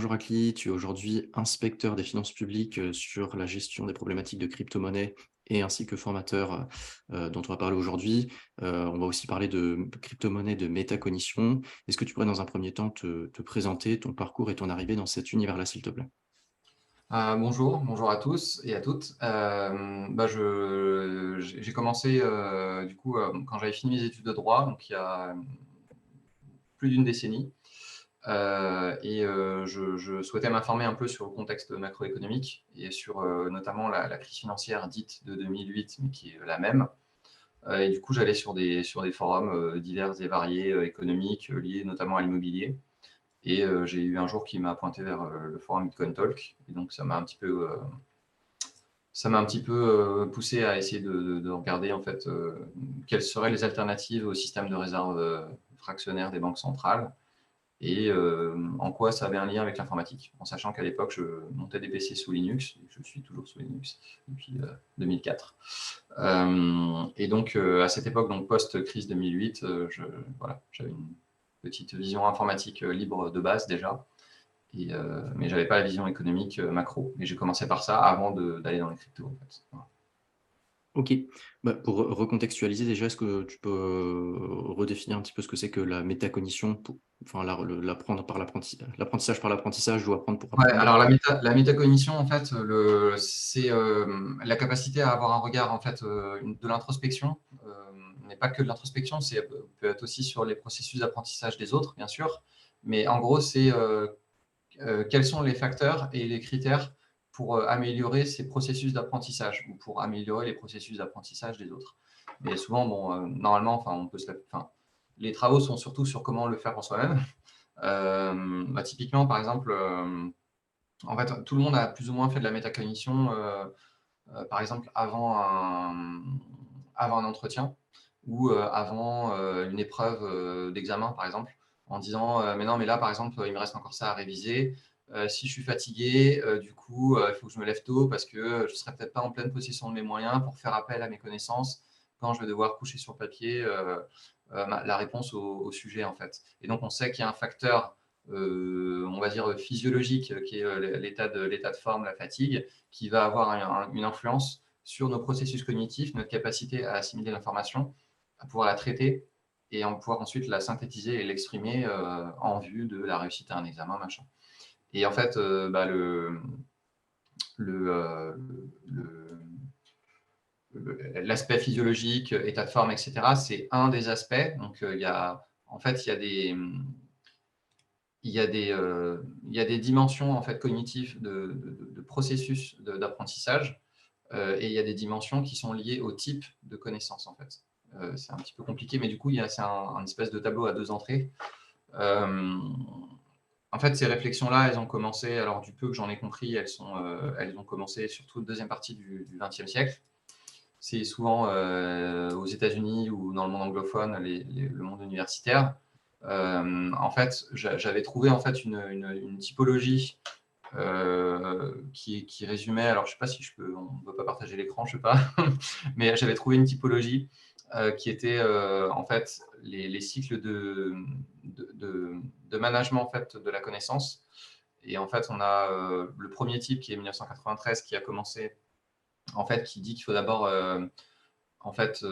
bonjour Akli, tu es aujourd'hui inspecteur des finances publiques sur la gestion des problématiques de crypto-monnaie et ainsi que formateur dont on va parler aujourd'hui. On va aussi parler de crypto-monnaie, de métacognition. Est-ce que tu pourrais dans un premier temps te présenter ton parcours et ton arrivée dans cet univers-là, s'il te plaît? Bonjour à tous et à toutes. J'ai commencé quand j'avais fini mes études de droit, donc il y a plus d'une décennie. Je souhaitais m'informer un peu sur le contexte macroéconomique et sur notamment la crise financière dite de 2008, mais qui est la même. Et du coup, j'allais sur des forums divers et variés économiques liés notamment à l'immobilier. Et j'ai eu un jour qui m'a pointé vers le forum Bitcoin Talk. Et donc, ça m'a un petit peu poussé à essayer de regarder en fait quelles seraient les alternatives au système de réserve fractionnaire des banques centrales et en quoi ça avait un lien avec l'informatique. En sachant qu'à l'époque, je montais des PC sous Linux. Et je suis toujours sous Linux depuis 2004. Et donc, à cette époque, donc post-crise 2008, voilà, j'avais une petite vision informatique libre de base déjà. Mais je n'avais pas la vision économique macro. Et j'ai commencé par ça avant d'aller dans les cryptos, en fait. Voilà. Ok. Bah, pour recontextualiser déjà, est-ce que tu peux redéfinir un petit peu ce que c'est que la métacognition, enfin l'apprendre par l'apprentissage par l'apprentissage ou apprendre pour Ouais, apprendre? alors la métacognition, en fait, c'est la capacité à avoir un regard, en fait, de l'introspection, mais pas que de l'introspection, peut être aussi sur les processus d'apprentissage des autres, bien sûr. Mais en gros, c'est quels sont les facteurs et les critères pour améliorer ces processus d'apprentissage ou pour améliorer les processus d'apprentissage des autres. Mais souvent, bon, normalement, enfin, les travaux sont surtout sur comment le faire pour soi-même. Typiquement, par exemple, en fait, tout le monde a plus ou moins fait de la métacognition, par exemple, avant un entretien ou avant une épreuve d'examen, par exemple, en disant mais non, mais là, par exemple, il me reste encore ça à réviser. Si je suis fatigué, du coup, il faut que je me lève tôt parce que je ne serai peut-être pas en pleine possession de mes moyens pour faire appel à mes connaissances quand je vais devoir coucher sur papier la réponse au sujet, en fait. Et donc, on sait qu'il y a un facteur, on va dire, physiologique, qui est l'état de forme, la fatigue, qui va avoir une influence sur nos processus cognitifs, notre capacité à assimiler l'information, à pouvoir la traiter et à pouvoir ensuite la synthétiser et l'exprimer en vue de la réussite à un examen, machin. Et en fait, l'aspect physiologique, état de forme, etc., c'est un des aspects. Donc, en fait, il y a des dimensions en fait, cognitives de processus d'apprentissage et il y a des dimensions qui sont liées au type de connaissances en fait. C'est un petit peu compliqué, mais du coup, c'est un espèce de tableau à deux entrées. Euh, En fait, ces réflexions-là, elles ont commencé, alors du peu que j'en ai compris, elles ont commencé surtout la deuxième partie du XXe siècle. C'est souvent aux États-Unis ou dans le monde anglophone, le monde universitaire. En fait, j'avais trouvé en fait une typologie qui résumait, alors je ne sais pas si on ne peut pas partager l'écran, je ne sais pas, mais j'avais trouvé une typologie qui était en fait les cycles de management en fait, de la connaissance. Et en fait, on a le premier type qui est 1993 qui a commencé, en fait, qui dit qu'il faut d'abord en fait,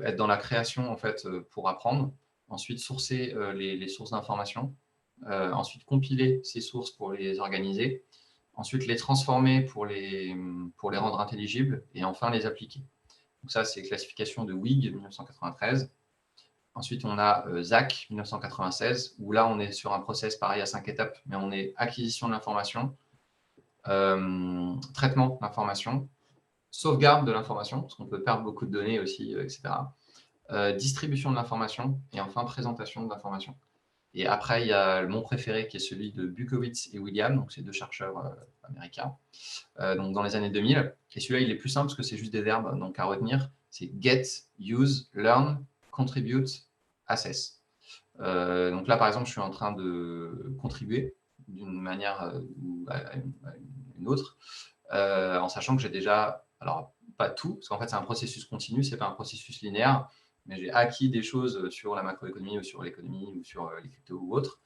être dans la création en fait, pour apprendre, ensuite sourcer les sources d'informations, ensuite compiler ces sources pour les organiser, ensuite les transformer pour les rendre intelligibles et enfin les appliquer. Donc ça, c'est classification de Whig 1993. Ensuite, on a ZAC 1996, où là, on est sur un process pareil à 5 étapes, mais on est acquisition de l'information, traitement de l'information, sauvegarde de l'information, parce qu'on peut perdre beaucoup de données aussi, etc. Distribution de l'information et enfin présentation de l'information. Et après, il y a mon préféré qui est celui de Bukowitz et William, donc c'est deux chercheurs américains, donc dans les années 2000. Et celui-là, il est plus simple parce que c'est juste des verbes donc à retenir. C'est get, use, learn, contribute, assess. Donc là, par exemple, je suis en train de contribuer d'une manière ou à une autre, en sachant que j'ai déjà, alors pas tout, parce qu'en fait c'est un processus continu, c'est pas un processus linéaire, mais j'ai acquis des choses sur la macroéconomie ou sur l'économie ou sur les cryptos ou autres.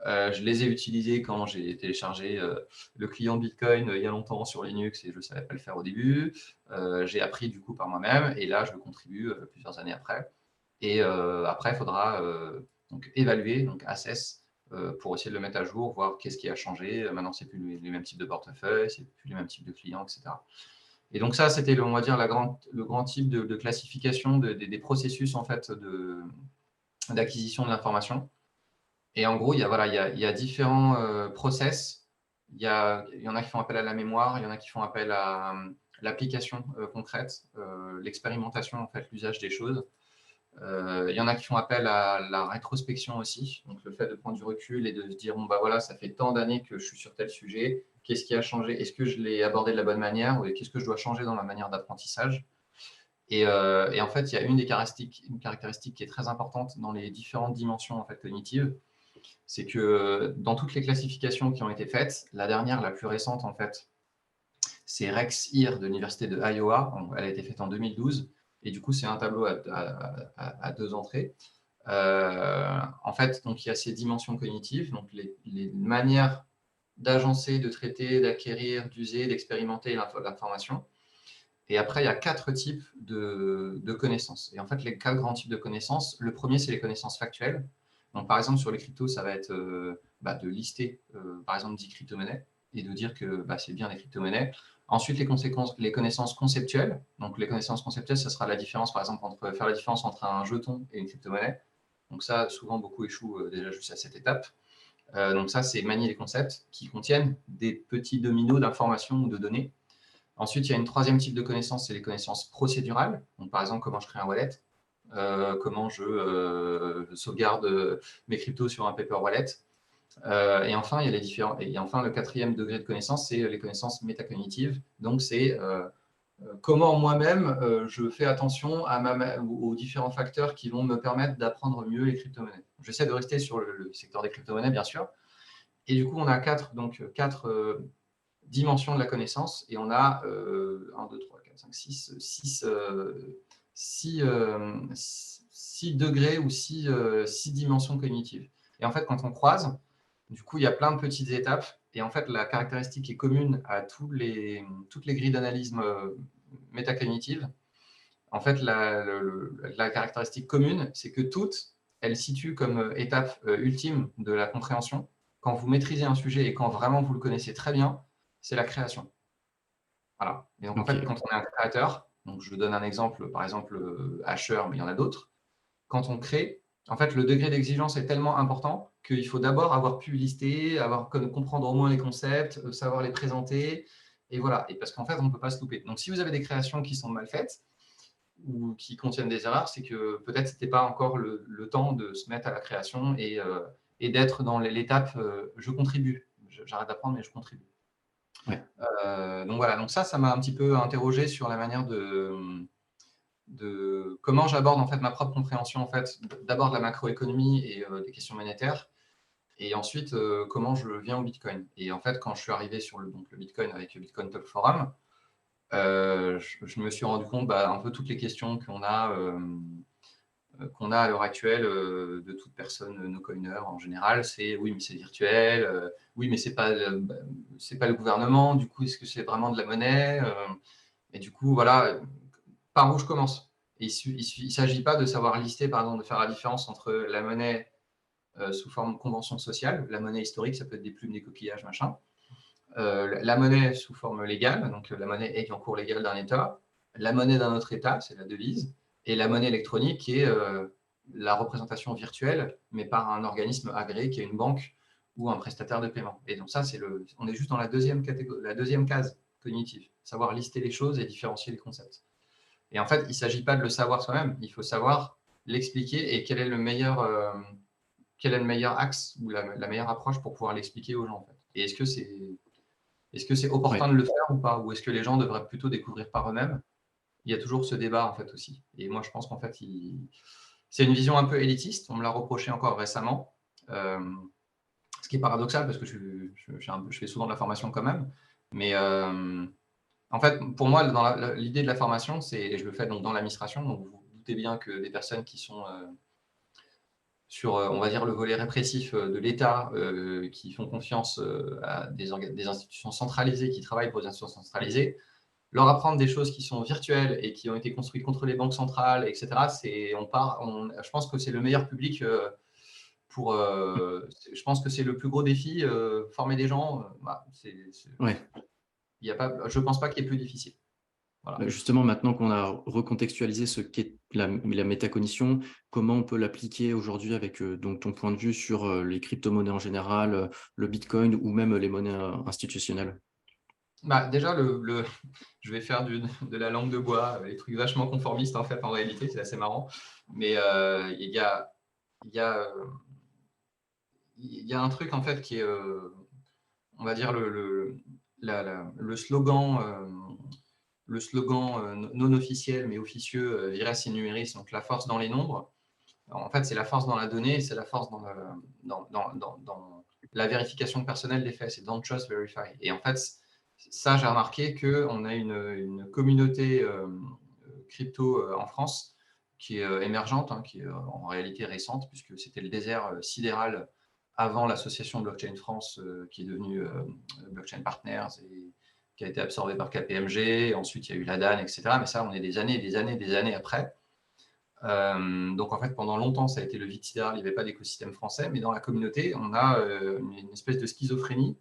Je les ai utilisés quand j'ai téléchargé le client Bitcoin il y a longtemps sur Linux et je ne savais pas le faire au début. J'ai appris du coup par moi-même et là, je contribue plusieurs années après. Et après, il faudra donc évaluer, donc assess, pour essayer de le mettre à jour, voir qu'est-ce qui a changé. Maintenant, ce n'est plus les mêmes types de portefeuilles, ce n'est plus les mêmes types de clients, etc. Et donc ça, c'était, on va dire, le grand type de classification des processus en fait, d'acquisition de l'information. Et en gros, voilà, il y a différents process. Il y en a qui font appel à la mémoire, il y en a qui font appel à l'application concrète, l'expérimentation, en fait, l'usage des choses. Il y en a qui font appel à la rétrospection aussi, donc le fait de prendre du recul et de se dire, bon, bah voilà, ça fait tant d'années que je suis sur tel sujet, qu'est-ce qui a changé? Est-ce que je l'ai abordé de la bonne manière ou qu'est-ce que je dois changer dans ma manière d'apprentissage? Et en fait, il y a une caractéristique qui est très importante dans les différentes dimensions en fait, cognitives, c'est que dans toutes les classifications qui ont été faites, la dernière, la plus récente en fait, c'est Rex Ear de l'université de Iowa. Elle a été faite en 2012 et du coup, c'est un tableau à deux entrées. En fait, donc, il y a ces dimensions cognitives, donc les manières d'agencer, de traiter, d'acquérir, d'user, d'expérimenter l'information. Et après, il y a 4 types de connaissances. Et en fait, les 4 grands types de connaissances, le premier, c'est les connaissances factuelles. Donc, par exemple, sur les cryptos, ça va être de lister, par exemple, 10 crypto-monnaies et de dire que c'est bien les crypto-monnaies. Ensuite, les connaissances conceptuelles. Donc, les connaissances conceptuelles, ça sera la différence, par exemple, faire la différence entre un jeton et une crypto-monnaie. Donc, ça, souvent, beaucoup échouent déjà juste à cette étape. Donc, ça, c'est manier les concepts qui contiennent des petits dominos d'informations ou de données. Ensuite, il y a une troisième type de connaissances, c'est les connaissances procédurales. Donc, par exemple, comment je crée un wallet, comment je sauvegarde mes cryptos sur un paper wallet. Et enfin, il y a le quatrième degré de connaissance, c'est les connaissances métacognitives. Donc, c'est comment moi-même je fais attention aux différents facteurs qui vont me permettre d'apprendre mieux les crypto-monnaies. J'essaie de rester sur le secteur des crypto-monnaies, bien sûr. Et du coup, on a quatre dimensions de la connaissance et on a 1, 2, 3, 4, 5, 6 degrés ou 6 dimensions cognitives. Et en fait, quand on croise, du coup, il y a plein de petites étapes. Et en fait, la caractéristique qui est commune à toutes les grilles d'analyse métacognitive, en fait, la caractéristique commune, c'est que toutes, elles situent comme étape ultime de la compréhension. Quand vous maîtrisez un sujet et quand vraiment vous le connaissez très bien, c'est la création. Voilà. Et donc, en fait, quand on est un créateur, donc je vous donne un exemple, par exemple, Asher, mais il y en a d'autres. Quand on crée, en fait, le degré d'exigence est tellement important qu'il faut d'abord avoir pu lister, comprendre au moins les concepts, savoir les présenter. Et voilà. Et parce qu'en fait, on ne peut pas se louper. Donc, si vous avez des créations qui sont mal faites ou qui contiennent des erreurs, c'est que peut-être ce n'était pas encore le temps de se mettre à la création et d'être dans l'étape je contribue. J'arrête d'apprendre, mais je contribue. Ouais. Donc voilà, donc ça m'a un petit peu interrogé sur la manière de comment j'aborde en fait ma propre compréhension en fait, d'abord de la macroéconomie et des questions monétaires, et ensuite comment je viens au Bitcoin. Et en fait, quand je suis arrivé sur le Bitcoin avec le Bitcoin Talk Forum, je me suis rendu compte un peu toutes les questions qu'on a à l'heure actuelle de toute personne no-coiner en général, c'est oui, mais c'est virtuel, oui, mais c'est pas le gouvernement, du coup, est-ce que c'est vraiment de la monnaie et du coup, voilà, par où je commence. Et il ne s'agit pas de savoir lister, par exemple, de faire la différence entre la monnaie sous forme de convention sociale, la monnaie historique, ça peut être des plumes, des coquillages, machin, la monnaie sous forme légale, donc la monnaie ayant cours légal d'un État, la monnaie d'un autre État, c'est la devise, et la monnaie électronique qui est la représentation virtuelle, mais par un organisme agréé qui est une banque ou un prestataire de paiement. Et donc ça, on est juste dans la deuxième case cognitive, savoir lister les choses et différencier les concepts. Et en fait, il ne s'agit pas de le savoir soi-même, il faut savoir l'expliquer et quel est le meilleur axe ou la meilleure approche pour pouvoir l'expliquer aux gens. En fait. Et est-ce que c'est opportun de le faire ou pas? Ou est-ce que les gens devraient plutôt découvrir par eux-mêmes? Il y a toujours ce débat en fait aussi. Et moi, je pense qu'en fait, c'est une vision un peu élitiste. On me l'a reproché encore récemment. Ce qui est paradoxal parce que je fais souvent de la formation quand même. Mais en fait, pour moi, dans l'idée de la formation, et je le fais donc dans l'administration, donc vous vous doutez bien que des personnes qui sont sur, on va dire, le volet répressif de l'État, qui font confiance à des institutions centralisées, qui travaillent pour des institutions centralisées, leur apprendre des choses qui sont virtuelles et qui ont été construites contre les banques centrales, etc. Je pense que c'est le meilleur public pour. Je pense que c'est le plus gros défi, former des gens. Bah, Ouais. je ne pense pas qu'il y ait plus difficile. Bah, Voilà. justement, maintenant qu'on a recontextualisé ce qu'est la métacognition, comment on peut l'appliquer aujourd'hui avec, donc ton point de vue sur, les cryptomonnaies en général, le bitcoin ou même les monnaies, institutionnelles? Bah, déjà, je vais faire de la langue de bois, des trucs vachement conformistes en fait, en réalité, c'est assez marrant. Mais il y a, il y a un truc en fait qui est, on va dire, le slogan non officiel mais officieux, Vires in Numeris, donc la force dans les nombres. Alors, en fait, c'est la force dans la donnée et c'est la force dans la vérification personnelle des faits. C'est don't trust, verify. Et en fait, ça, j'ai remarqué qu'on a une communauté crypto en France qui est émergente, hein, qui est en réalité récente, puisque c'était le désert sidéral avant l'association Blockchain France, qui est devenue Blockchain Partners et qui a été absorbée par KPMG. Ensuite, il y a eu la DAN, etc. Mais ça, on est des années et des années et des années après. Donc en fait, pendant longtemps, ça a été le vide sidéral, il n'y avait pas d'écosystème français, mais dans la communauté, on a une espèce de schizophrénie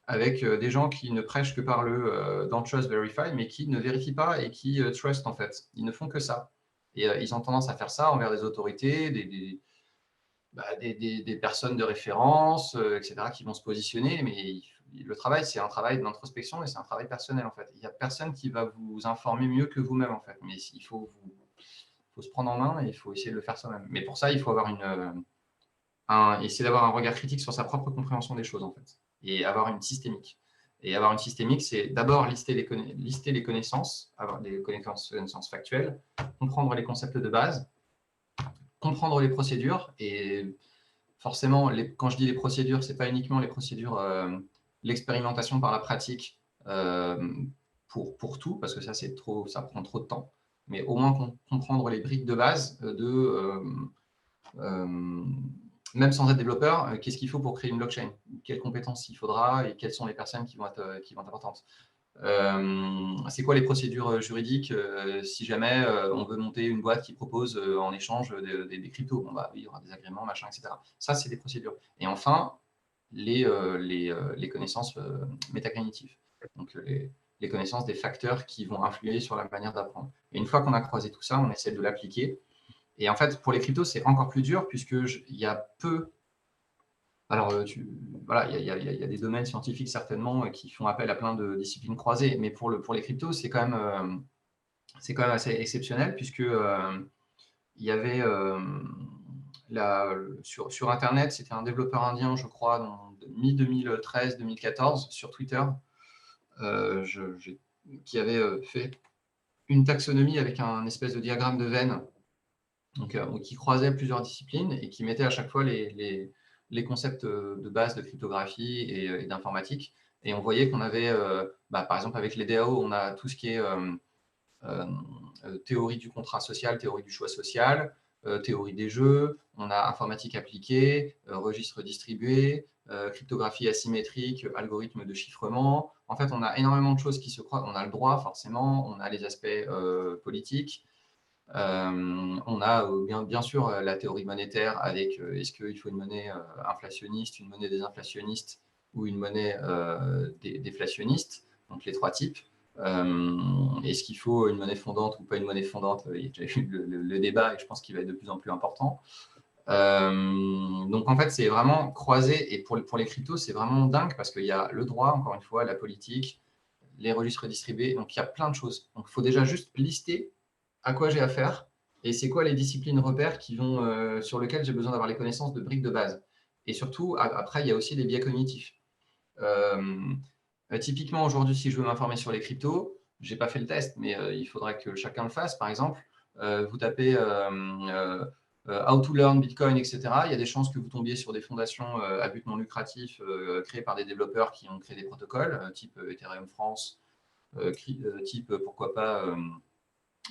avec des gens qui ne prêchent que par le don't trust, verify, mais qui ne vérifient pas et qui trust en fait. Ils ne font que ça. Et ils ont tendance à faire ça envers des autorités, des personnes de référence, etc., qui vont se positionner. Mais le travail, c'est un travail d'introspection et c'est un travail personnel en fait. Il n'y a personne qui va vous informer mieux que vous-même en fait. Mais il faut se prendre en main et il faut essayer de le faire soi-même. Mais pour ça, il faut avoir essayer d'avoir un regard critique sur sa propre compréhension des choses, en fait, et avoir une systémique. Et avoir une systémique, c'est d'abord lister les connaissances, avoir des connaissances factuelles, comprendre les concepts de base, comprendre les procédures. Et forcément, quand je dis les procédures, ce n'est pas uniquement les procédures, l'expérimentation par la pratique pour tout, parce que ça, ça prend trop de temps. Mais au moins comprendre les briques de base même sans être développeur, qu'est-ce qu'il faut pour créer une blockchain? Quelles compétences il faudra et quelles sont les personnes qui vont être importantes? C'est quoi les procédures juridiques si jamais on veut monter une boîte qui propose en échange des cryptos? Bon, bah, oui, il y aura des agréments, machin, etc. Ça, c'est des procédures. Et enfin, les connaissances métacognitives. Donc, les connaissances des facteurs qui vont influer sur la manière d'apprendre. Et une fois qu'on a croisé tout ça, on essaie de l'appliquer. Et en fait, pour les cryptos, c'est encore plus dur puisqu'il y a peu. Alors, voilà, il y a des domaines scientifiques certainement qui font appel à plein de disciplines croisées, mais pour les cryptos, c'est quand même assez exceptionnel puisque il y avait sur Internet, c'était un développeur indien, je crois, dans mi-2013-2014 sur Twitter, qui avait fait une taxonomie avec un espèce de diagramme de veine donc, qui croisait plusieurs disciplines et qui mettait à chaque fois les concepts de base de cryptographie et d'informatique. Et on voyait qu'on avait, par exemple, avec les DAO, on a tout ce qui est euh, théorie du contrat social, théorie du choix social, théorie des jeux, on a informatique appliquée, registre distribué, cryptographie asymétrique, algorithme de chiffrement. En fait, on a énormément de choses qui se croisent. On a le droit, forcément, on a les aspects politiques, on a bien sûr la théorie monétaire avec est-ce qu'il faut une monnaie inflationniste, une monnaie désinflationniste ou une monnaie déflationniste, donc les trois types. Est-ce qu'il faut une monnaie fondante ou pas une monnaie fondante? Il y a déjà eu le débat et je pense qu'il va être de plus en plus important. Donc en fait, c'est vraiment croisé et pour les cryptos, c'est vraiment dingue parce qu'il y a le droit, encore une fois, la politique, les registres distribués, donc il y a plein de choses. Donc il faut déjà juste lister à quoi j'ai affaire et c'est quoi les disciplines repères sur lesquelles j'ai besoin d'avoir les connaissances de briques de base. Et surtout, après, il y a aussi des biais cognitifs. Euh, Typiquement, aujourd'hui, si je veux m'informer sur les cryptos, je n'ai pas fait le test, mais il faudrait que chacun le fasse. Par exemple, vous tapez How to learn Bitcoin, etc. Il y a des chances que vous tombiez sur des fondations à but non lucratif créées par des développeurs qui ont créé des protocoles, type Ethereum France, type, pourquoi pas,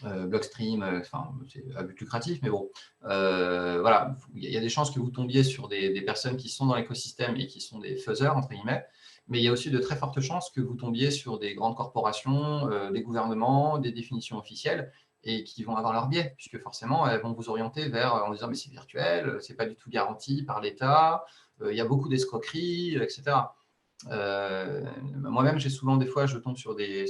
Blockstream, enfin, c'est à but lucratif, mais bon, voilà, il y a des chances que vous tombiez sur des personnes qui sont dans l'écosystème et qui sont des faiseurs, entre guillemets, mais il y a aussi de très fortes chances que vous tombiez sur des grandes corporations, des gouvernements, des définitions officielles, et qui vont avoir leur biais, puisque forcément, elles vont vous orienter vers, en disant, mais c'est virtuel, c'est pas du tout garanti par l'État, il y a beaucoup d'escroqueries, etc. Moi-même, j'ai souvent, des fois, je tombe sur des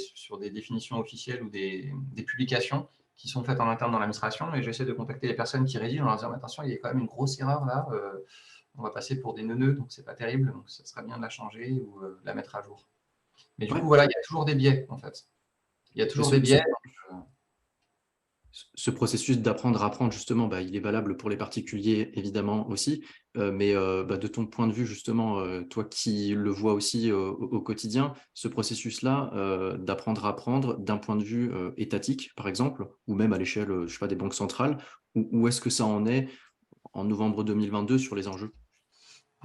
définitions officielles ou des publications qui sont faites en interne dans l'administration, et j'essaie de contacter les personnes qui rédigent en leur disant, mais attention, il y a quand même une grosse erreur là, on va passer pour des neuneux, donc c'est pas terrible, donc ça serait bien de la changer ou de la mettre à jour. Mais du Ouais, coup, voilà, il y a toujours des biais, en fait. Il y a mais toujours des biais. Donc, ce processus d'apprendre à apprendre, justement, bah, il est valable pour les particuliers, évidemment, aussi. Mais bah, de ton point de vue, justement, toi qui le vois aussi au quotidien, ce processus-là d'apprendre à apprendre d'un point de vue étatique, par exemple, ou même à l'échelle, je sais pas, des banques centrales, où est-ce que ça en est en novembre 2022 sur les enjeux?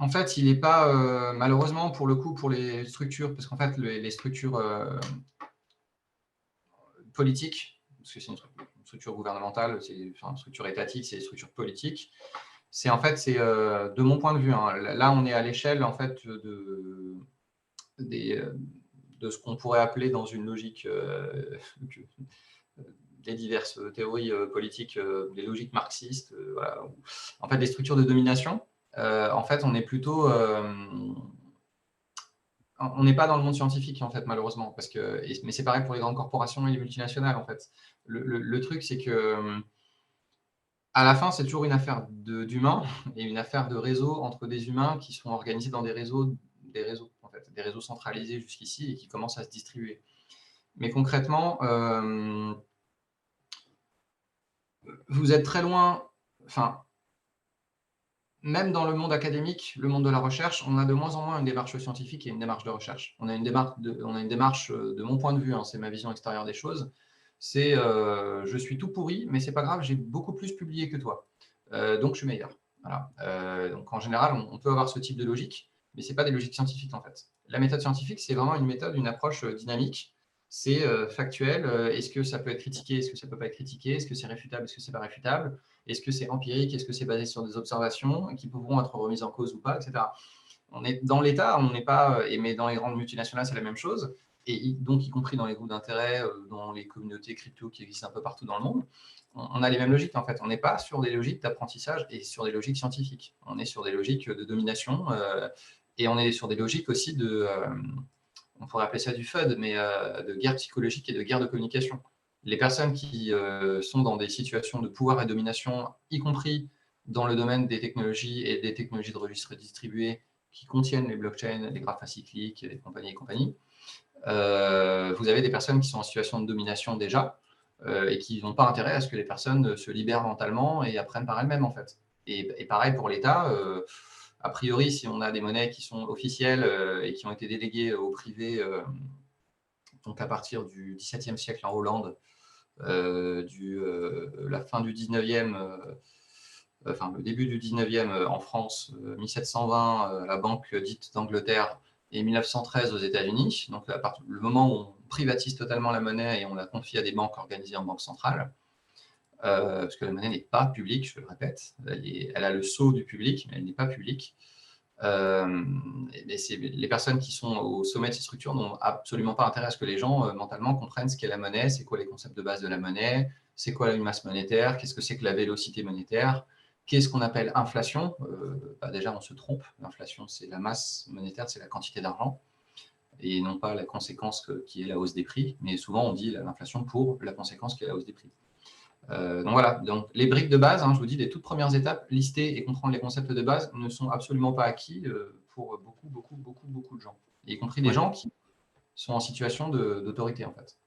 en fait, il n'est pas, malheureusement, pour le coup, pour les structures, parce qu'en fait, les structures politiques, parce que c'est une structure gouvernementale, c'est enfin, une structure étatique, c'est des structures politiques. C'est en fait, c'est de mon point de vue, hein, là, on est à l'échelle en fait des, de ce qu'on pourrait appeler dans une logique des diverses théories politiques, des logiques marxistes, voilà, en fait, des structures de domination. En fait, on est plutôt on n'est pas dans le monde scientifique, en fait, malheureusement, parce que, mais c'est pareil pour les grandes corporations et les multinationales, en fait. Le truc, c'est que à la fin, c'est toujours une affaire d'humains et une affaire de réseau entre des humains qui sont organisés dans des réseaux, en fait, des réseaux centralisés jusqu'ici et qui commencent à se distribuer. Mais concrètement, vous êtes très loin, enfin, même dans le monde académique, le monde de la recherche, on a de moins en moins une démarche scientifique et une démarche de recherche. On a une démarche de mon point de vue, hein, c'est ma vision extérieure des choses, c'est je suis tout pourri, mais c'est pas grave, j'ai beaucoup plus publié que toi. Donc je suis meilleur. Voilà. Donc en général, on peut avoir ce type de logique, mais c'est pas des logiques scientifiques en fait. La méthode scientifique, c'est vraiment une méthode, une approche dynamique. C'est factuel. Est-ce que ça peut être critiqué? Est-ce que ça peut pas être critiqué? Est-ce que c'est réfutable? Est-ce que c'est pas réfutable? Est-ce que c'est empirique? Est-ce que c'est basé sur des observations qui pourront être remises en cause ou pas, etc. On est dans l'État, on n'est pas, mais dans les grandes multinationales, c'est la même chose. Et donc, y compris dans les groupes d'intérêt, dans les communautés crypto qui existent un peu partout dans le monde, on a les mêmes logiques en fait. On n'est pas sur des logiques d'apprentissage et sur des logiques scientifiques. On est sur des logiques de domination et on est sur des logiques aussi on pourrait appeler ça du FUD, mais de guerre psychologique et de guerre de communication. Les personnes qui sont dans des situations de pouvoir et domination, y compris dans le domaine des technologies et des technologies de registres distribués qui contiennent les blockchains, les graphes acycliques et compagnie, vous avez des personnes qui sont en situation de domination déjà et qui n'ont pas intérêt à ce que les personnes se libèrent mentalement et apprennent par elles-mêmes en fait. Et pareil pour l'État. A priori, si on a des monnaies qui sont officielles et qui ont été déléguées au privé, donc à partir du XVIIe siècle en Hollande, la fin du XIXe, enfin le début du XIXe en France, 1720, la Banque dite d'Angleterre, et 1913 aux États-Unis. Donc le moment où on privatise totalement la monnaie et on la confie à des banques organisées en banque centrale, parce que la monnaie n'est pas publique, je le répète, elle a le sceau du public, mais elle n'est pas publique. Les personnes qui sont au sommet de ces structures n'ont absolument pas intérêt à ce que les gens mentalement comprennent ce qu'est la monnaie, c'est quoi les concepts de base de la monnaie, c'est quoi une masse monétaire, qu'est-ce que c'est que la vélocité monétaire, qu'est-ce qu'on appelle inflation. Déjà, on se trompe. L'inflation, c'est la masse monétaire, c'est la quantité d'argent, et non pas la conséquence qui est la hausse des prix. Mais souvent, on dit l'inflation pour la conséquence qui est la hausse des prix. Donc voilà, donc les briques de base, hein, je vous dis, les toutes premières étapes, lister et comprendre les concepts de base, ne sont absolument pas acquis pour beaucoup de gens, y compris des Ouais. gens qui sont en situation d'autorité en fait.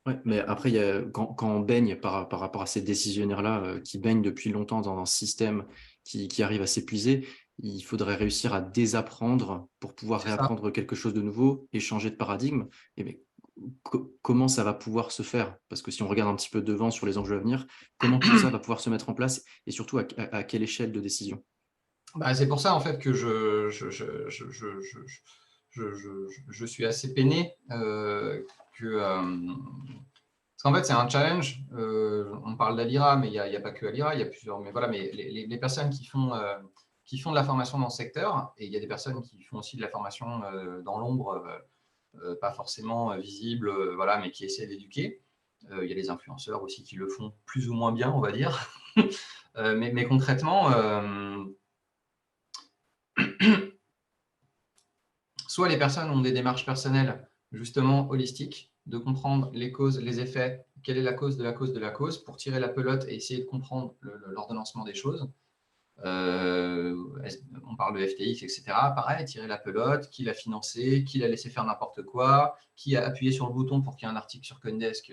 Ouais, mais après, quand on baigne par rapport à ces décisionnaires-là, qui baignent depuis longtemps dans un système qui arrive à s'épuiser, il faudrait réussir à désapprendre pour pouvoir C'est ça. réapprendre quelque chose de nouveau et changer de paradigme. Et mais, comment ça va pouvoir se faire? Parce que si on regarde un petit peu devant sur les enjeux à venir, comment tout ça va pouvoir se mettre en place et surtout à quelle échelle de décision? Bah, c'est pour ça en fait que je suis assez peiné que Parce qu'en fait, c'est un challenge. On parle d'Alira, mais il y a pas que Alira, il y a plusieurs. Mais voilà, mais les personnes qui font de la formation dans ce secteur, et il y a des personnes qui font aussi de la formation dans l'ombre, pas forcément visible, voilà, mais qui essaient d'éduquer. Il y a les influenceurs aussi qui le font plus ou moins bien, on va dire. Mais concrètement, soit les personnes ont des démarches personnelles justement holistiques, de comprendre les causes, les effets, quelle est la cause de la cause de la cause, pour tirer la pelote et essayer de comprendre l'ordonnancement des choses. On parle de FTX, etc. Pareil, tirer la pelote, qui l'a financé, qui l'a laissé faire n'importe quoi, qui a appuyé sur le bouton pour qu'il y ait un article sur CoinDesk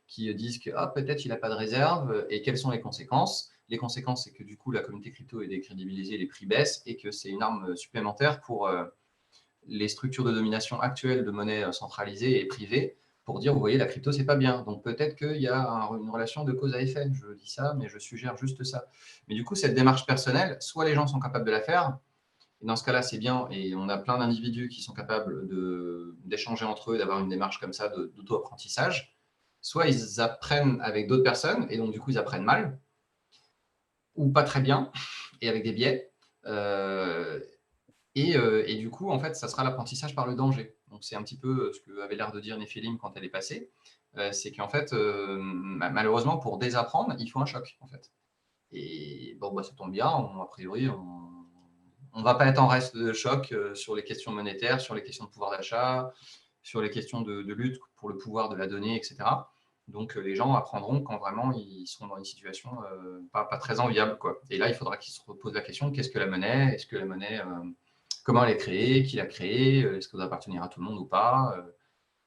qui dise que peut-être il n'a pas de réserve, et quelles sont les conséquences. Les conséquences, c'est que du coup, la communauté crypto est décrédibilisée, les prix baissent, et que c'est une arme supplémentaire pour les structures de domination actuelles de monnaie centralisée et privée, pour dire, vous voyez, la crypto, c'est pas bien. Donc peut-être qu'il y a une relation de cause à effet. Je dis ça, mais je suggère juste ça. Mais du coup, cette démarche personnelle, soit les gens sont capables de la faire, et dans ce cas-là, c'est bien, et on a plein d'individus qui sont capables d'échanger entre eux, d'avoir une démarche comme ça d'auto-apprentissage, soit ils apprennent avec d'autres personnes, et donc du coup, ils apprennent mal, ou pas très bien, et avec des biais. Et du coup, en fait, ça sera l'apprentissage par le danger. Donc, c'est un petit peu ce que avait l'air de dire Néphilim quand elle est passée. C'est qu'en fait, malheureusement, pour désapprendre, il faut un choc, en fait. Et bon, ça tombe bien, a priori, on ne va pas être en reste de choc sur les questions monétaires, sur les questions de pouvoir d'achat, sur les questions de lutte pour le pouvoir de la donnée, etc. Donc, les gens apprendront quand vraiment ils seront dans une situation pas très enviable, quoi. Et là, il faudra qu'ils se reposent la question, qu'est-ce que la monnaie? Est-ce que la monnaie, comment elle est créée? Qui l'a créée? Est-ce qu'elle doit appartenir à tout le monde ou pas?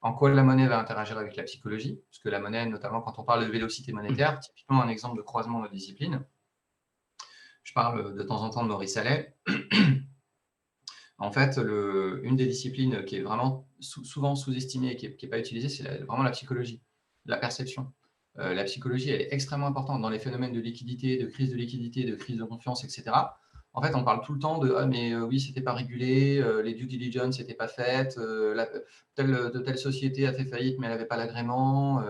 En quoi la monnaie va interagir avec la psychologie? Parce que la monnaie, notamment quand on parle de vélocité monétaire, typiquement un exemple de croisement de disciplines, je parle de temps en temps de Maurice Allais. En fait, une des disciplines qui est vraiment souvent sous-estimée et qui n'est pas utilisée, c'est vraiment la psychologie, la perception. La psychologie, elle est extrêmement importante dans les phénomènes de liquidité, de crise de confiance, etc. En fait, on parle tout le temps de mais oui, c'était pas régulé, les due diligence n'étaient pas faites, telle société a fait faillite, mais elle n'avait pas l'agrément.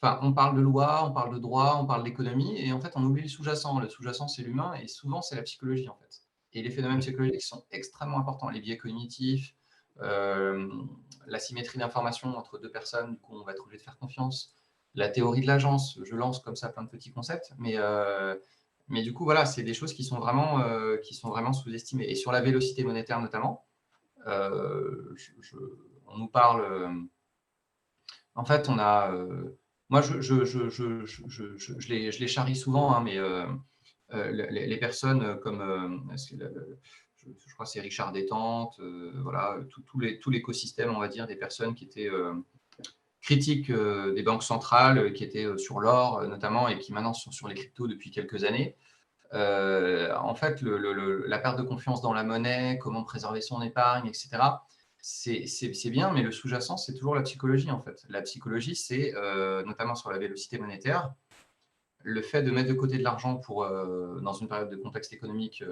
Enfin, on parle de loi, on parle de droit, on parle d'économie, et en fait, on oublie le sous-jacent. Le sous-jacent, c'est l'humain, et souvent, c'est la psychologie, en fait. Et les phénomènes psychologiques sont extrêmement importants. Les biais cognitifs, euh, la symétrie d'information entre deux personnes, du coup, on va être obligé de faire confiance. La théorie de l'agence, je lance comme ça plein de petits concepts, mais du coup, voilà, c'est des choses qui sont vraiment sous-estimées. Et sur la vélocité monétaire, notamment, on nous parle. En fait, on a. Moi, je les charrie souvent, hein, mais les personnes comme. Je crois que c'est Richard Détente, voilà, tout l'écosystème, on va dire, des personnes qui étaient critiques des banques centrales, qui étaient sur l'or notamment, et qui maintenant sont sur les cryptos depuis quelques années. En fait, la perte de confiance dans la monnaie, comment préserver son épargne, etc., c'est bien, mais le sous-jacent, c'est toujours la psychologie, en fait. La psychologie, c'est, notamment sur la vélocité monétaire, le fait de mettre de côté de l'argent dans une période de contexte économique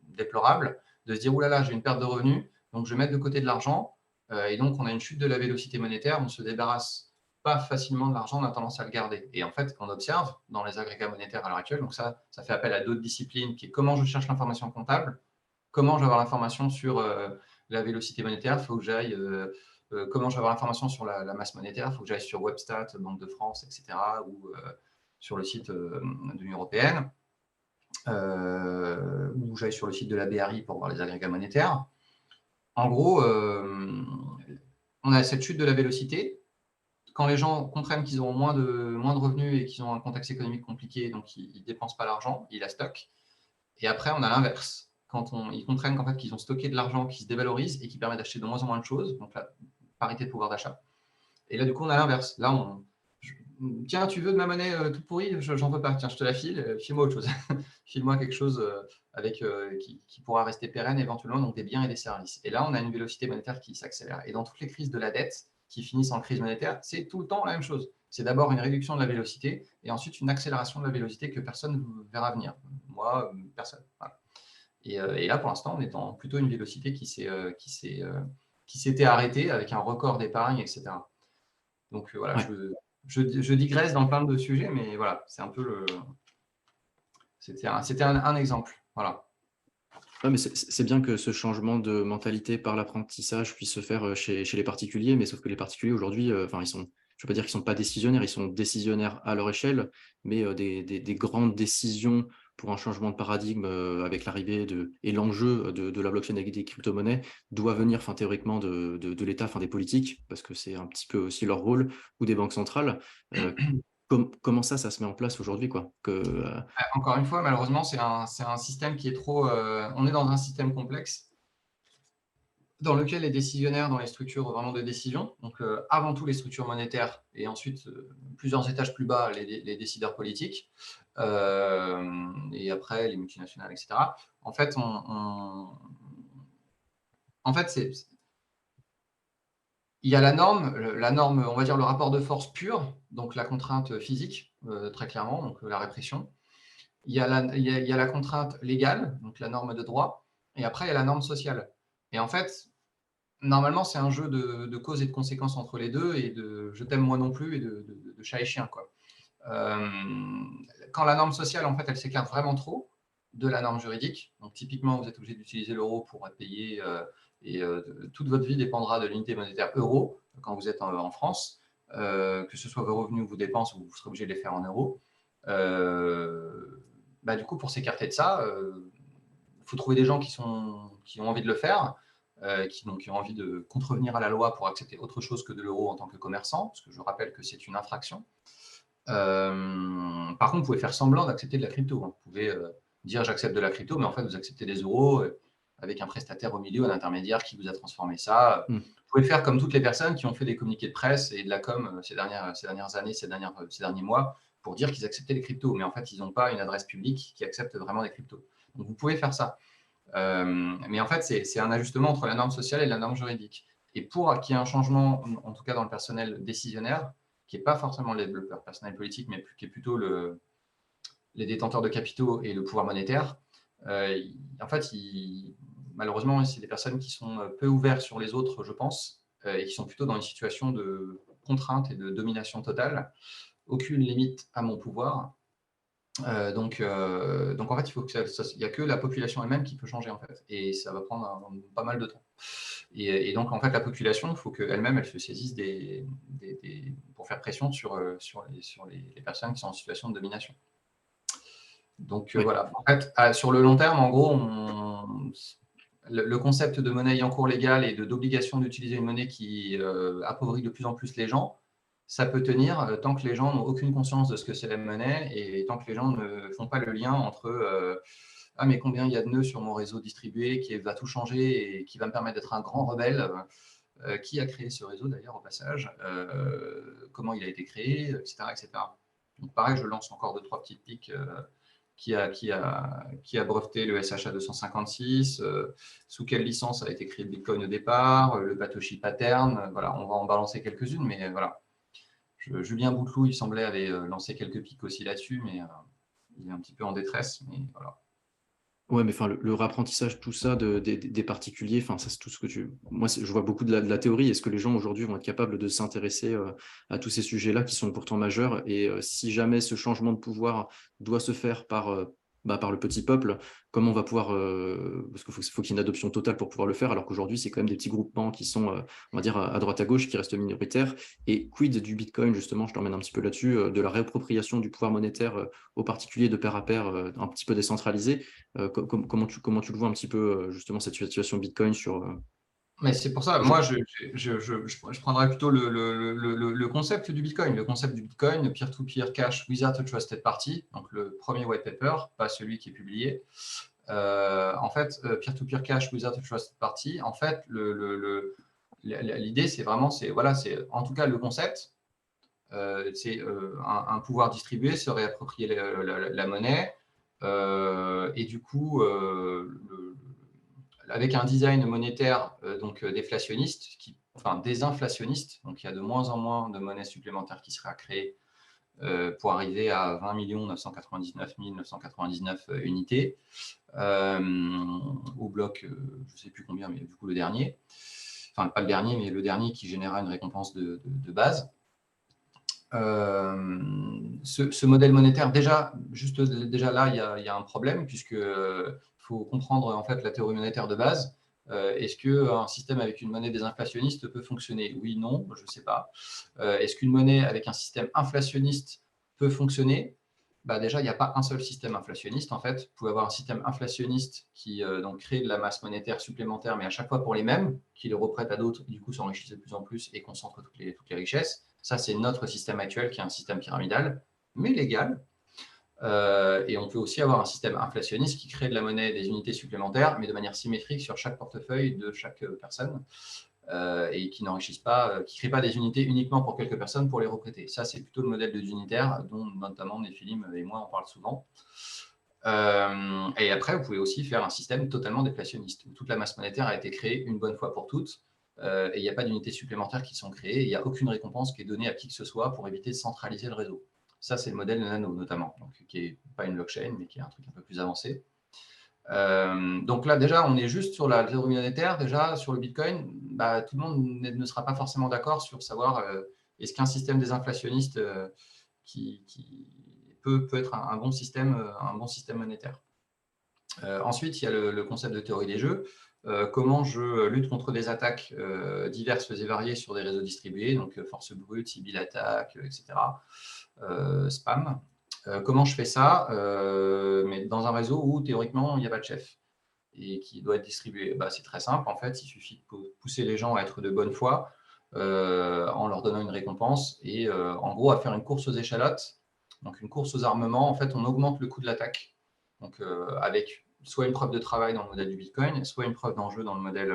déplorable, de se dire, oulala, j'ai une perte de revenus, donc je vais mettre de côté de l'argent, et donc on a une chute de la vélocité monétaire, on se débarrasse pas facilement de l'argent, on a tendance à le garder. Et en fait, on observe dans les agrégats monétaires à l'heure actuelle, donc ça fait appel à d'autres disciplines, qui est comment je cherche l'information comptable, comment je vais avoir l'information sur la vélocité monétaire, il faut que j'aille, comment je vais avoir l'information sur la masse monétaire, il faut que j'aille sur Webstat, Banque de France, etc., ou sur le site de l'Union européenne, ou j'aille sur le site de la BRI pour voir les agrégats monétaires. En gros, on a cette chute de la vélocité. Quand les gens comprennent qu'ils auront moins de revenus et qu'ils ont un contexte économique compliqué, donc ils ne dépensent pas l'argent, ils la stockent. Et après, on a l'inverse. Quand ils comprennent qu'en fait, qu'ils ont stocké de l'argent qui se dévalorise et qui permet d'acheter de moins en moins de choses, donc la parité de pouvoir d'achat. Et là, du coup, on a l'inverse. Là, tiens, tu veux de ma monnaie toute pourrie? J'en veux pas. Tiens, je te la file. File-moi autre chose. File-moi quelque chose qui pourra rester pérenne éventuellement, donc des biens et des services. Et là, on a une vélocité monétaire qui s'accélère. Et dans toutes les crises de la dette qui finissent en crise monétaire, c'est tout le temps la même chose. C'est d'abord une réduction de la vélocité et ensuite une accélération de la vélocité que personne ne verra venir. Moi, personne. Voilà. Et là, pour l'instant, on est dans plutôt une vélocité qui s'était arrêtée avec un record d'épargne, etc. Donc voilà, Ouais. je digresse dans plein de sujets, mais voilà, c'est un peu c'était un exemple. Voilà. Ouais, mais c'est bien que ce changement de mentalité par l'apprentissage puisse se faire chez les particuliers, mais sauf que les particuliers aujourd'hui, enfin, ils sont, je ne veux pas dire qu'ils sont pas décisionnaires, ils sont décisionnaires à leur échelle, mais des grandes décisions pour un changement de paradigme avec l'arrivée et l'enjeu de la blockchain avec des crypto-monnaies doit venir, enfin, théoriquement, de l'État, enfin, des politiques, parce que c'est un petit peu aussi leur rôle, ou des banques centrales. Euh, comment ça se met en place aujourd'hui, quoi? Encore une fois, malheureusement, c'est un système qui est trop. On est dans un système complexe dans lequel les décisionnaires dans les structures vraiment de décision, donc avant tout les structures monétaires et ensuite plusieurs étages plus bas les décideurs politiques et après les multinationales, etc. En fait, en fait il y a la norme, on va dire le rapport de force pur, donc la contrainte physique, très clairement, donc la répression. Il y a la contrainte légale, donc la norme de droit, et après il y a la norme sociale. Et en fait, normalement, c'est un jeu de causes et de conséquences entre les deux et de je t'aime moi non plus et de chat et chien, quoi. Euh, Quand la norme sociale, en fait, elle s'écarte vraiment trop de la norme juridique, donc typiquement, vous êtes obligé d'utiliser l'euro pour être payé et toute votre vie dépendra de l'unité monétaire euro quand vous êtes en France, que ce soit vos revenus ou vos dépenses, vous serez obligé de les faire en euros. Bah, du coup, pour s'écarter de ça, il faut trouver des gens qui ont envie de le faire, qui ont envie de contrevenir à la loi pour accepter autre chose que de l'euro en tant que commerçant, parce que je rappelle que c'est une infraction. Par contre, vous pouvez faire semblant d'accepter de la crypto. Vous pouvez dire j'accepte de la crypto, mais en fait, vous acceptez des euros avec un prestataire au milieu, un intermédiaire qui vous a transformé ça. Hmm. Vous pouvez faire comme toutes les personnes qui ont fait des communiqués de presse et de la com ces dernières années, ces derniers mois, pour dire qu'ils acceptaient les cryptos. Mais en fait, ils n'ont pas une adresse publique qui accepte vraiment les cryptos. Donc, vous pouvez faire ça. Mais en fait, c'est un ajustement entre la norme sociale et la norme juridique. Et pour qu'il y ait un changement, en tout cas dans le personnel décisionnaire, qui n'est pas forcément le développeur personnel politique, mais qui est plutôt les détenteurs de capitaux et le pouvoir monétaire, en fait, malheureusement, c'est des personnes qui sont peu ouvertes sur les autres, je pense, et qui sont plutôt dans une situation de contrainte et de domination totale. Aucune limite à mon pouvoir. Donc en fait, il n'y a que la population elle-même qui peut changer en fait, et ça va prendre pas mal de temps. Et donc en fait, la population, il faut qu'elle-même elle se saisisse pour faire pression sur les personnes qui sont en situation de domination. Donc Ouais. voilà. En fait, sur le long terme, en gros, le concept de monnaie en cours légal et d'obligation d'utiliser une monnaie qui appauvrit de plus en plus les gens, ça peut tenir tant que les gens n'ont aucune conscience de ce que c'est la monnaie et tant que les gens ne font pas le lien entre ah mais combien il y a de nœuds sur mon réseau distribué qui va tout changer et qui va me permettre d'être un grand rebelle. Qui a créé ce réseau d'ailleurs au passage, comment il a été créé, etc., etc. Donc pareil, je lance encore deux, trois petites piques qui a breveté le SHA 256, sous quelle licence a été créé le Bitcoin au départ, le Satoshi Pattern, voilà, on va en balancer quelques-unes, mais voilà. Julien Bouteloup, il semblait, avait lancé quelques pics aussi là-dessus, mais il est un petit peu en détresse, mais voilà. Ouais, mais enfin, le réapprentissage, tout ça, des particuliers, enfin, ça, c'est tout ce que tu. Moi, je vois beaucoup de la théorie. Est-ce que les gens aujourd'hui vont être capables de s'intéresser à tous ces sujets-là qui sont pourtant majeurs? Et si jamais ce changement de pouvoir doit se faire par le petit peuple, comment on va pouvoir. Parce qu'il faut qu'il y ait une adoption totale pour pouvoir le faire, alors qu'aujourd'hui, c'est quand même des petits groupements qui sont, on va dire, à droite à gauche, qui restent minoritaires. Et quid du Bitcoin, justement, je t'emmène un petit peu là-dessus, de la réappropriation du pouvoir monétaire aux particuliers de pair à pair, un petit peu décentralisé. Comment tu le vois un petit peu, justement, cette situation Bitcoin sur. Mais c'est pour ça, Je- moi, je prendrais plutôt le concept du Bitcoin. Le concept du Bitcoin, peer-to-peer cash without a trusted party, donc le premier white paper, pas celui qui est publié. En fait, peer-to-peer cash without a trusted party, en fait, l'idée, c'est vraiment, voilà, c'est en tout cas le concept, c'est un pouvoir distribué se réapproprier la monnaie et du coup, avec un design monétaire donc déflationniste, enfin désinflationniste, donc il y a de moins en moins de monnaies supplémentaires qui seraient à créer pour arriver à 20 999 999 unités au bloc, je ne sais plus combien, mais du coup le dernier, enfin pas le dernier, mais le dernier qui généra une récompense de base. ce modèle monétaire, déjà là, il y a un problème, puisque faut comprendre en fait la théorie monétaire de base. Est-ce qu'un système avec une monnaie désinflationniste peut fonctionner? Oui, non, je ne sais pas. Est-ce qu'une monnaie avec un système inflationniste peut fonctionner? Bah déjà, il n'y a pas un seul système inflationniste. En fait, vous pouvez avoir un système inflationniste qui donc crée de la masse monétaire supplémentaire, mais à chaque fois pour les mêmes, qui le reprête à d'autres, du coup s'enrichissent de plus en plus et concentre toutes les richesses. Ça, c'est notre système actuel, qui est un système pyramidal, mais légal. Et on peut aussi avoir un système inflationniste qui crée de la monnaie, des unités supplémentaires, mais de manière symétrique sur chaque portefeuille de chaque personne, et qui n'enrichissent pas, qui ne créent pas des unités uniquement pour quelques personnes pour les reprêter. Ça, c'est plutôt le modèle de l'unitaire, dont notamment Néphilim et moi, on parle souvent. Et après, vous pouvez aussi faire un système totalement déflationniste, où toute la masse monétaire a été créée une bonne fois pour toutes, et il n'y a pas d'unités supplémentaires qui sont créées, et il n'y a aucune récompense qui est donnée à qui que ce soit pour éviter de centraliser le réseau. Ça, c'est le modèle de Nano, notamment, donc, qui n'est pas une blockchain, mais qui est un truc un peu plus avancé. Donc là, déjà, on est juste sur la théorie monétaire. Déjà, sur le Bitcoin, bah, tout le monde ne sera pas forcément d'accord sur savoir est-ce qu'un système désinflationniste qui peut être un bon système monétaire. Ensuite, il y a le concept de théorie des jeux. Comment je lutte contre des attaques diverses et variées sur des réseaux distribués, donc force brute, Sybil attaque, etc. Spam. Comment je fais ça, mais dans un réseau où théoriquement il n'y a pas de chef et qui doit être distribué? Bah, c'est très simple, en fait, il suffit de pousser les gens à être de bonne foi en leur donnant une récompense et en gros à faire une course aux échalotes, donc une course aux armements. En fait, on augmente le coût de l'attaque, donc avec soit une preuve de travail dans le modèle du Bitcoin, soit une preuve d'enjeu dans le modèle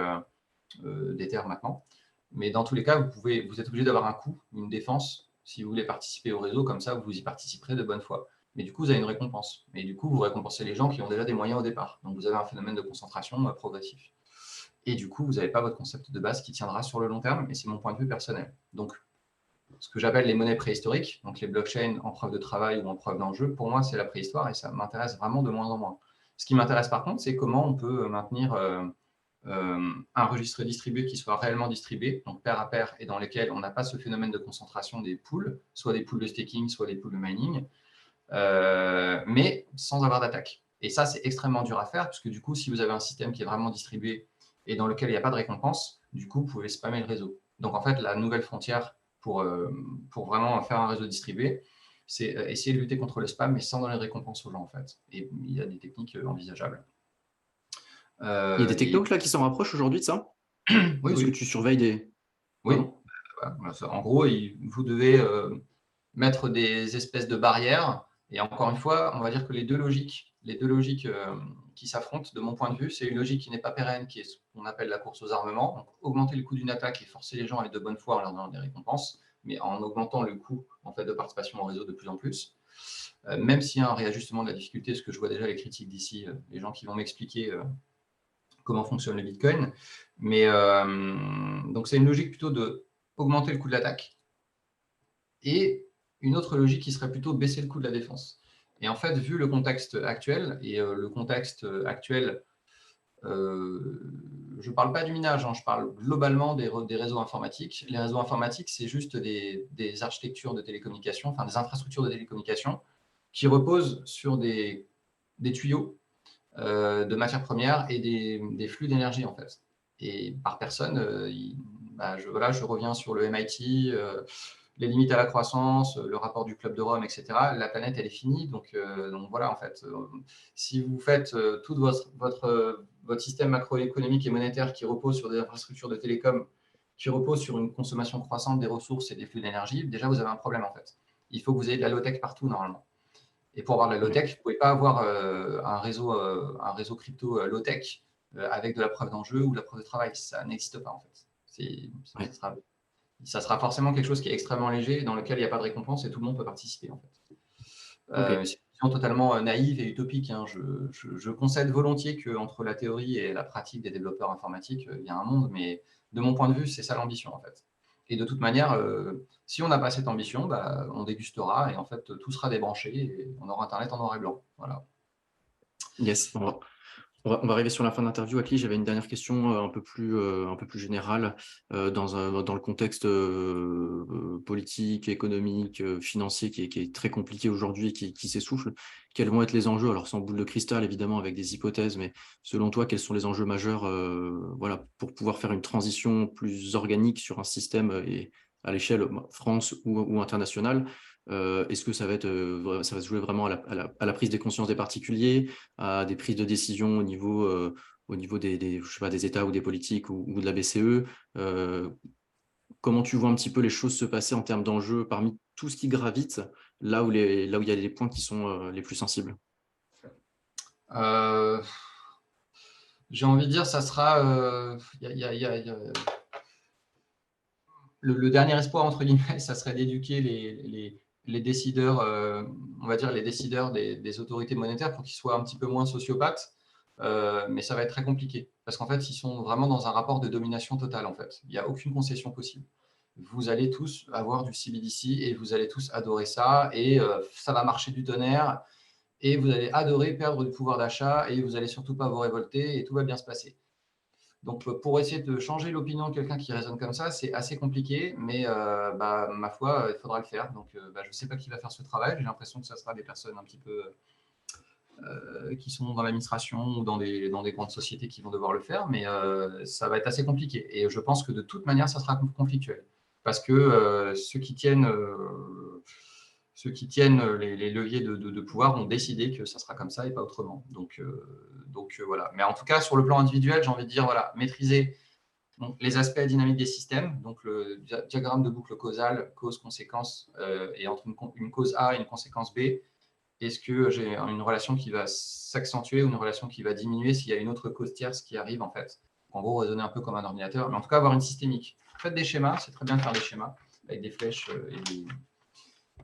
d'Ether maintenant. Mais dans tous les cas, vous êtes obligé d'avoir un coût, une défense, si vous voulez participer au réseau. Comme ça, vous y participerez de bonne foi. Mais du coup, vous avez une récompense. Mais du coup, vous récompensez les gens qui ont déjà des moyens au départ. Donc, vous avez un phénomène de concentration progressif. Et du coup, vous n'avez pas votre concept de base qui tiendra sur le long terme. Et c'est mon point de vue personnel. Donc, ce que j'appelle les monnaies préhistoriques, donc les blockchains en preuve de travail ou en preuve d'enjeu, pour moi, c'est la préhistoire et ça m'intéresse vraiment de moins en moins. Ce qui m'intéresse par contre, c'est comment on peut maintenir un registre distribué qui soit réellement distribué, donc pair à pair, et dans lequel on n'a pas ce phénomène de concentration des pools, soit des pools de staking, soit des pools de mining, mais sans avoir d'attaque. Et ça, c'est extrêmement dur à faire, parce que du coup, si vous avez un système qui est vraiment distribué et dans lequel il n'y a pas de récompense, du coup, vous pouvez spammer le réseau. Donc, en fait, la nouvelle frontière pour vraiment faire un réseau distribué, c'est essayer de lutter contre le spam, mais sans donner de récompense aux gens, en fait. Et il y a des techniques envisageables. Il y a des technos là qui s'en rapprochent aujourd'hui de ça? Oui, Est-ce que oui. tu surveilles des... Oui. Pardon? En gros, vous devez mettre des espèces de barrières. Et encore une fois, on va dire que les deux logiques qui s'affrontent, de mon point de vue, c'est une logique qui n'est pas pérenne, qui est ce qu'on appelle la course aux armements. Donc, augmenter le coût d'une attaque et forcer les gens à être de bonne foi en leur donnant des récompenses, mais en augmentant le coût en fait, de participation au réseau de plus en plus. Même s'il y a un réajustement de la difficulté, ce que je vois déjà les critiques d'ici, les gens qui vont m'expliquer comment fonctionne le Bitcoin. Mais donc, c'est une logique plutôt de augmenter le coût de l'attaque et une autre logique qui serait plutôt baisser le coût de la défense. Et en fait, vu le contexte actuel, et le contexte actuel, je ne parle pas du minage, hein, je parle globalement des réseaux informatiques. Les réseaux informatiques, c'est juste des architectures de télécommunications, enfin des infrastructures de télécommunications qui reposent sur des tuyaux de matières premières et des flux d'énergie, en fait. Et par personne, je reviens sur le MIT, les limites à la croissance, le rapport du Club de Rome, etc. La planète, elle est finie. Donc voilà, en fait, si vous faites tout votre système macroéconomique et monétaire qui repose sur des infrastructures de télécom, qui repose sur une consommation croissante des ressources et des flux d'énergie, déjà, vous avez un problème, en fait. Il faut que vous ayez de la low-tech partout, normalement. Et pour avoir de la low-tech, vous ne pouvez pas avoir un réseau crypto low-tech avec de la preuve d'enjeu ou de la preuve de travail. Ça n'existe pas, en fait. Ça sera forcément quelque chose qui est extrêmement léger, dans lequel il n'y a pas de récompense et tout le monde peut participer, en fait. C'est une vision totalement naïve et utopique, hein. Je concède volontiers qu'entre la théorie et la pratique des développeurs informatiques, il y a un monde, mais de mon point de vue, c'est ça l'ambition, en fait. Et de toute manière, si on n'a pas cette ambition, on dégustera et en fait, tout sera débranché et on aura Internet en noir et blanc. Voilà. Yes. On va arriver sur la fin de l'interview. Akli, j'avais une dernière question un peu plus générale dans le contexte politique, économique, financier qui est très compliqué aujourd'hui et qui s'essouffle. Quels vont être les enjeux? Alors, sans boule de cristal, évidemment, avec des hypothèses, mais selon toi, quels sont les enjeux majeurs voilà, pour pouvoir faire une transition plus organique sur un système et à l'échelle France ou internationale? Est-ce que ça va être, ça va se jouer vraiment à la prise des consciences des particuliers, à des prises de décision au niveau je sais pas, des États ou des politiques ou de la BCE? Comment tu vois un petit peu les choses se passer en termes d'enjeux parmi tout ce qui gravite, là où il y a les points qui sont les plus sensibles? Euh, j'ai envie de dire, ça sera. Le dernier espoir, entre guillemets, ça serait d'éduquer les décideurs, on va dire les décideurs des autorités monétaires pour qu'ils soient un petit peu moins sociopathes. Mais ça va être très compliqué parce qu'en fait, ils sont vraiment dans un rapport de domination totale. En fait, il n'y a aucune concession possible. Vous allez tous avoir du CBDC et vous allez tous adorer ça et ça va marcher du tonnerre et vous allez adorer perdre du pouvoir d'achat et vous allez surtout pas vous révolter et tout va bien se passer. Donc, pour essayer de changer l'opinion de quelqu'un qui raisonne comme ça, c'est assez compliqué, mais ma foi, il faudra le faire. Donc, je ne sais pas qui va faire ce travail. J'ai l'impression que ce sera des personnes un petit peu qui sont dans l'administration ou dans des grandes sociétés qui vont devoir le faire, mais ça va être assez compliqué. Et je pense que de toute manière, ça sera conflictuel. Parce que ceux qui tiennent les leviers de pouvoir ont décidé que ça sera comme ça et pas autrement. Donc voilà. Mais en tout cas, sur le plan individuel, j'ai envie de dire, voilà, maîtriser donc, les aspects dynamiques des systèmes, donc le diagramme de boucle causale, cause-conséquence, et entre une cause A et une conséquence B, est-ce que j'ai une relation qui va s'accentuer ou une relation qui va diminuer s'il y a une autre cause tierce qui arrive en fait? En gros, raisonner un peu comme un ordinateur, mais en tout cas avoir une systémique. Faites des schémas, c'est très bien de faire des schémas avec des flèches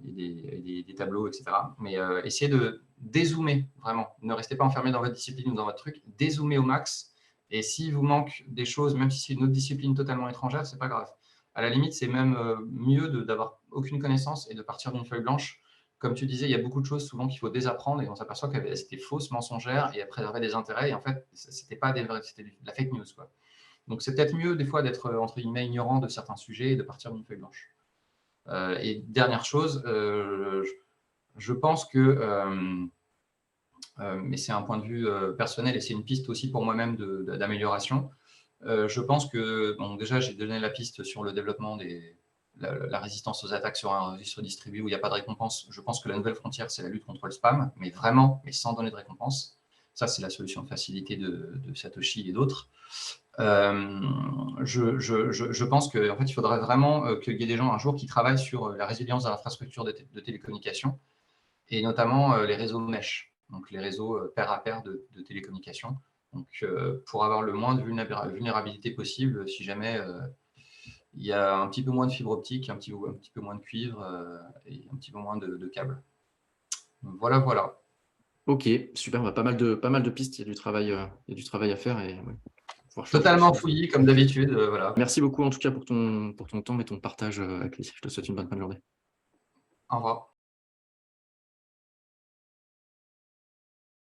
des tableaux, etc. Mais essayez de dézoomer vraiment. Ne restez pas enfermé dans votre discipline ou dans votre truc. Dézoomez au max. Et s'il vous manque des choses, même si c'est une autre discipline totalement étrangère, c'est pas grave. À la limite, c'est même mieux d'avoir aucune connaissance et de partir d'une feuille blanche. Comme tu disais, il y a beaucoup de choses souvent qu'il faut désapprendre et on s'aperçoit qu'elles étaient fausses, mensongères et elles préservaient des intérêts. Et en fait, c'était pas des vrais, c'était de la fake news, quoi. Donc c'est peut-être mieux des fois d'être entre guillemets ignorant de certains sujets et de partir d'une feuille blanche. Et dernière chose, je pense que, mais c'est un point de vue personnel et c'est une piste aussi pour moi-même d'amélioration. Je pense que, bon, déjà, j'ai donné la piste sur le développement la résistance aux attaques sur un registre distribué où il n'y a pas de récompense. Je pense que la nouvelle frontière, c'est la lutte contre le spam, mais vraiment, mais sans donner de récompense. Ça, c'est la solution de facilité de Satoshi et d'autres. Je pense qu'en fait, il faudrait vraiment qu'il y ait des gens un jour qui travaillent sur la résilience de l'infrastructure de télécommunications et notamment les réseaux mesh, donc les réseaux pair à pair de télécommunications. Donc, pour avoir le moins de vulnérabilité possible, si jamais il y a un petit peu moins de fibre optique, un petit peu moins de cuivre et un petit peu moins de câbles. Voilà, voilà. Ok, super, pas mal de pistes, il y a du travail à faire et ouais, pouvoir changer les Totalement choses. fouillis, comme d'habitude. Voilà. Merci beaucoup en tout cas pour ton temps et ton partage, Akli. Je te souhaite une bonne fin de journée. Au revoir.